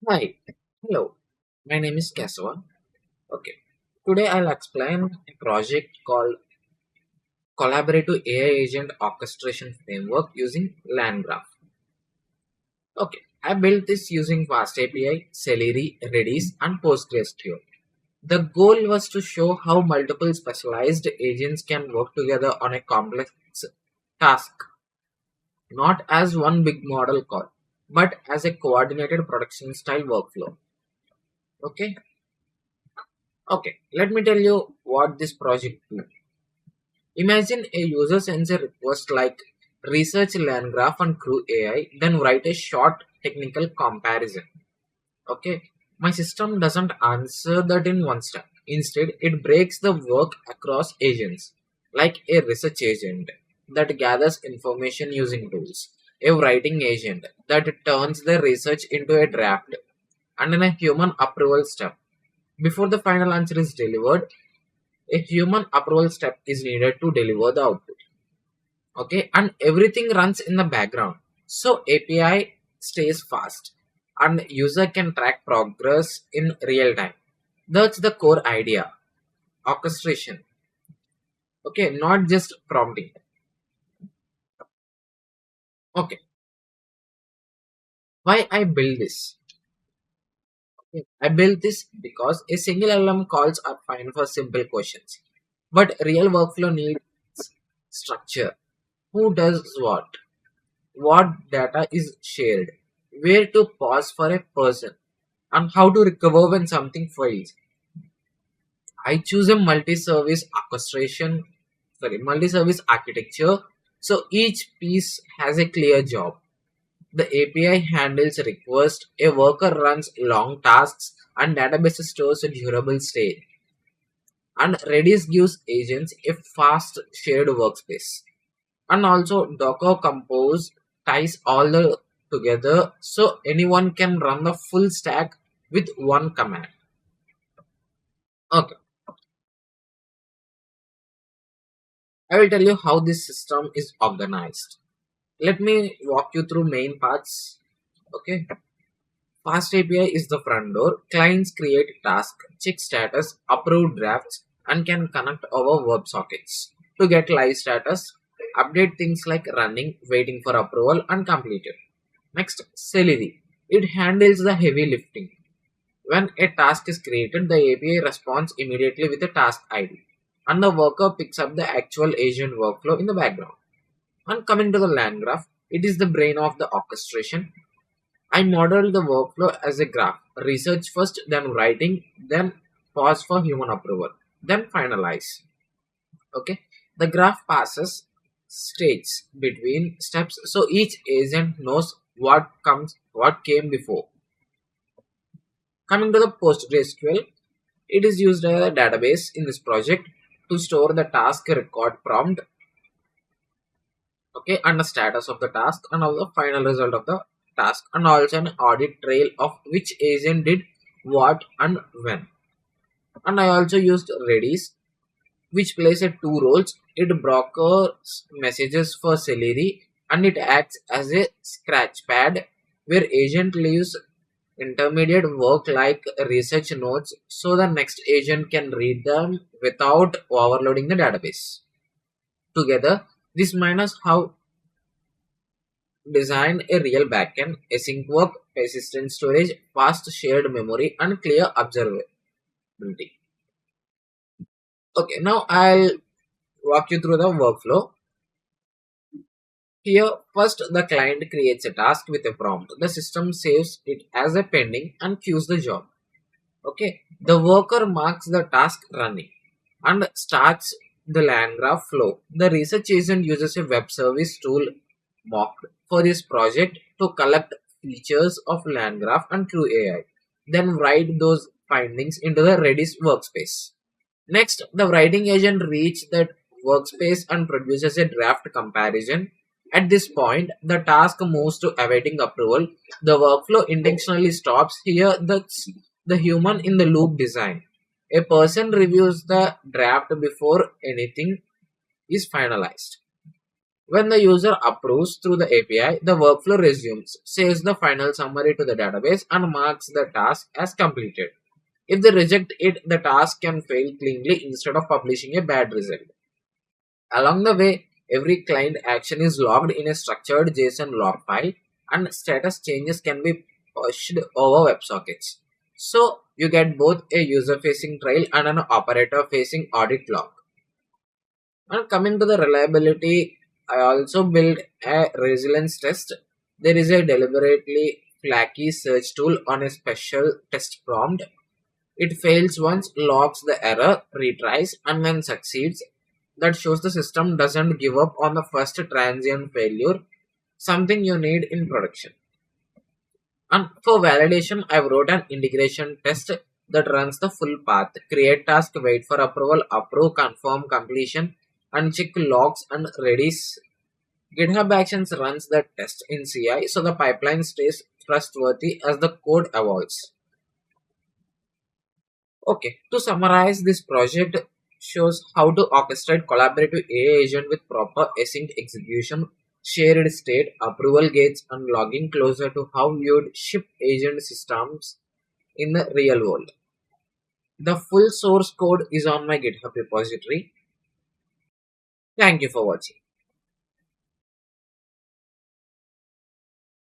Hi, hello. My name is Kesava. Okay, today I'll explain a project called Collaborative AI Agent Orchestration Framework using LangGraph. Okay, I built this using Fast API, Celery, Redis, and PostgreSQL. The goal was to show how multiple specialized agents can work together on a complex task, not as one big model call, but as a coordinated production style workflow. Okay, okay. Let me tell you what this project do. Imagine a user sends a request like research LangGraph and Crew AI, then write a short technical comparison. Okay, my system doesn't answer that in one step. Instead, it breaks the work across agents, like a research agent that gathers information using tools, a writing agent that turns the research into a draft, and then a human approval step. Before the final answer is delivered, a human approval step is needed to deliver the output. Okay, and everything runs in the background, so API stays fast and user can track progress in real time. That's the core idea. Orchestration. Okay, not just prompting. Okay, why I build this? Okay, I built this because a single LM calls are fine for simple questions, but real workflow needs structure. Who does what data is shared, where to pause for a person, and how to recover when something fails. I choose a multi-service architecture, so each piece has a clear job. The API handles requests, a worker runs long tasks, and database stores a durable state. And Redis gives agents a fast shared workspace. And also Docker Compose ties all the together so anyone can run the full stack with one command. Okay, I will tell you how this system is organized. Let me walk you through main parts. Okay, Fast API is the front door. Clients create tasks, check status, approve drafts, and can connect over WebSockets to get live status, update things like running, waiting for approval, and completed. Next, Celery. It handles the heavy lifting. When a task is created, the API responds immediately with a task ID, and the worker picks up the actual agent workflow in the background. And coming to the land graph, it is the brain of the orchestration. I modeled the workflow as a graph. Research first, then writing, then pause for human approval, then finalize. Okay. The graph passes states between steps so each agent knows what came before. Coming to the PostgreSQL, it is used as a database in this project to store the task record prompt, okay, and the status of the task and of the final result of the task, and also an audit trail of which agent did what and when. And I also used Redis, which plays a two roles. It brokers messages for Celery and it acts as a scratch pad where agent leaves intermediate work like research notes so the next agent can read them without overloading the database. Together, this minus how design a real backend, async work, persistent storage, fast shared memory, and clear observability. Okay, now I'll walk you through the workflow. Here, first the client creates a task with a prompt. The system saves it as a pending and queues the job. Okay, the worker marks the task running and starts the LangGraph flow. The research agent uses a web service tool mocked for this project to collect features of LangGraph and Crew AI, then write those findings into the Redis workspace. Next, the writing agent reaches that workspace and produces a draft comparison. At this point, the task moves to awaiting approval. The workflow intentionally stops here. That's the human in the loop design. A person reviews the draft before anything is finalized. When the user approves through the API, the workflow resumes, saves the final summary to the database, and marks the task as completed. If they reject it, the task can fail cleanly instead of publishing a bad result. Along the way, every client action is logged in a structured JSON log file, and status changes can be pushed over WebSockets. So, you get both a user facing trail and an operator facing audit log. And coming to the reliability, I also built a resilience test. There is a deliberately flaky search tool on a special test prompt. It fails once, logs the error, retries, and then succeeds. That shows the system doesn't give up on the first transient failure, something you need in production. And for validation, I wrote an integration test that runs the full path. Create task, wait for approval, approve, confirm completion, and check logs and readies. GitHub Actions runs the test in CI so the pipeline stays trustworthy as the code evolves. Okay, to summarize, this project shows how to orchestrate collaborative AI agent with proper async execution, shared state, approval gates, and logging closer to how you'd ship agent systems in the real world. The full source code is on my GitHub repository. Thank you for watching.